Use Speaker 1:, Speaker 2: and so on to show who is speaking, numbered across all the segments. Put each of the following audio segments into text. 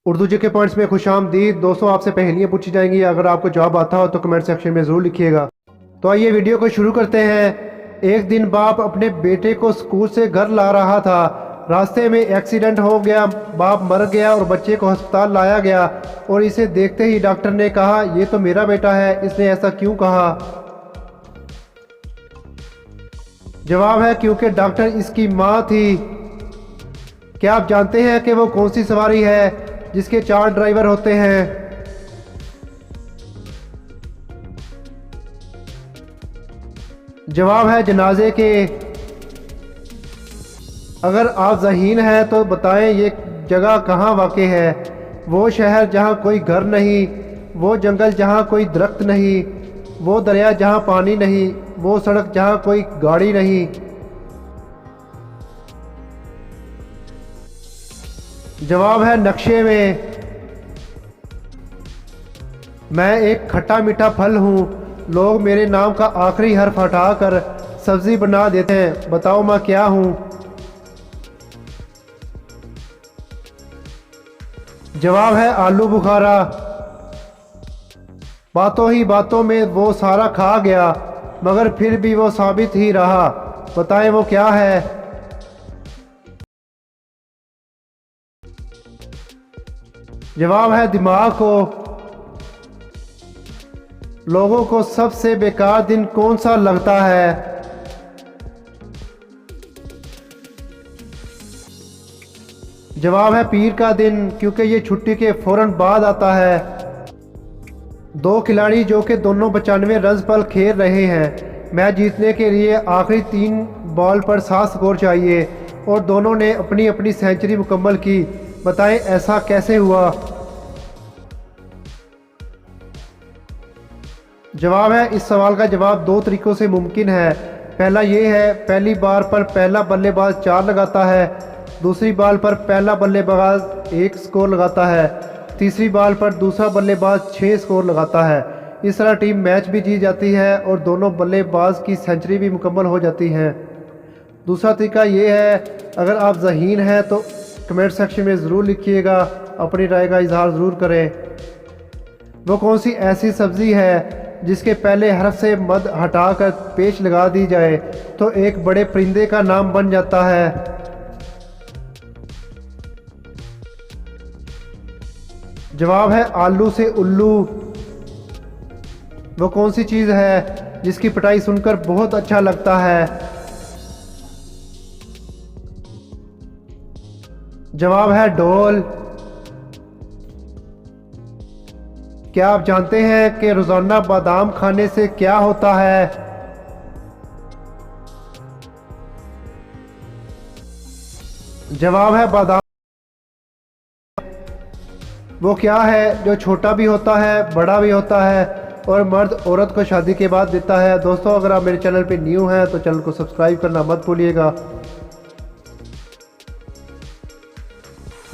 Speaker 1: उर्दू जी के पॉइंट्स में खुशामदीद। दोस्तों, आपसे पहेलियाँ पूछी जाएंगी। अगर आपको जवाब आता हो तो कमेंट सेक्शन में ज़रूर लिखिएगा। तो आइए वीडियो को शुरू करते हैं। एक दिन बाप अपने बेटे को स्कूल से घर ला रहा था। रास्ते में एक्सीडेंट हो गया, बाप मर गया और बच्चे को अस्पताल लाया गया। और इसे देखते ही डॉक्टर ने कहा, ये तो मेरा बेटा है, इसने ऐसा क्यों कहा? जवाब है, क्योंकि डॉक्टर इसकी माँ थी। क्या आप जानते हैं कि वो कौन सी सवारी है जिसके 4 ड्राइवर होते हैं? जवाब है, जनाजे के। अगर आप ज़हीन हैं तो बताएं ये जगह कहाँ वाक़ई है? वो शहर जहाँ कोई घर नहीं, वो जंगल जहाँ कोई दरख्त नहीं, वो दरिया जहाँ पानी नहीं, वो सड़क जहाँ कोई गाड़ी नहीं। जवाब है, नक्शे में। मैं एक खट्टा मीठा फल हूँ, लोग मेरे नाम का आखिरी हर्फ हटाकर सब्जी बना देते हैं। बताओ मैं क्या हूँ? जवाब है, आलू बुखारा। बातों ही बातों में वो सारा खा गया, मगर फिर भी वो साबित ही रहा। बताएं वो क्या है? जवाब है, दिमाग को। लोगों को सबसे बेकार दिन कौन सा लगता है? जवाब है, पीर का दिन, क्योंकि ये छुट्टी के फौरन बाद आता है। दो खिलाड़ी जो कि दोनों 95 रन पर खेल रहे हैं। मैच जीतने के लिए आखिरी 3 बॉल पर 7 स्कोर चाहिए और दोनों ने अपनी अपनी सेंचुरी मुकम्मल की। बताएं ऐसा कैसे हुआ? जवाब है, इस सवाल का जवाब 2 तरीक़ों से मुमकिन है। पहला ये है, पहली बार पर पहला बल्लेबाज 4 लगाता है, दूसरी बॉल पर पहला बल्लेबाज 1 स्कोर लगाता है, तीसरी बॉल पर दूसरा बल्लेबाज 6 स्कोर लगाता है। इस तरह टीम मैच भी जीत जाती है और दोनों बल्लेबाज की सेंचुरी भी मुकम्मल हो जाती है। दूसरा तरीका ये है, अगर आप ज़हीन हैं तो कमेंट सेक्शन में ज़रूर लिखिएगा, अपनी राय का इजहार ज़रूर करें। वो कौन सी ऐसी सब्ज़ी है जिसके पहले हर्फ से मद हटाकर पेश लगा दी जाए तो एक बड़े परिंदे का नाम बन जाता है? जवाब है, आलू से उल्लू। वो कौन सी चीज़ है जिसकी पिटाई सुनकर बहुत अच्छा लगता है? जवाब है, ढोल। क्या आप जानते हैं कि रोज़ाना बादाम खाने से क्या होता है? जवाब है, बादाम। वो क्या है जो छोटा भी होता है, बड़ा भी होता है और मर्द औरत को शादी के बाद देता है? दोस्तों, अगर आप मेरे चैनल पे न्यू हैं तो चैनल को सब्सक्राइब करना मत भूलिएगा।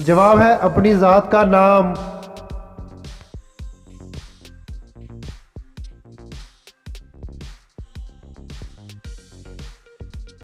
Speaker 1: जवाब है, अपनी ज़ात का नाम।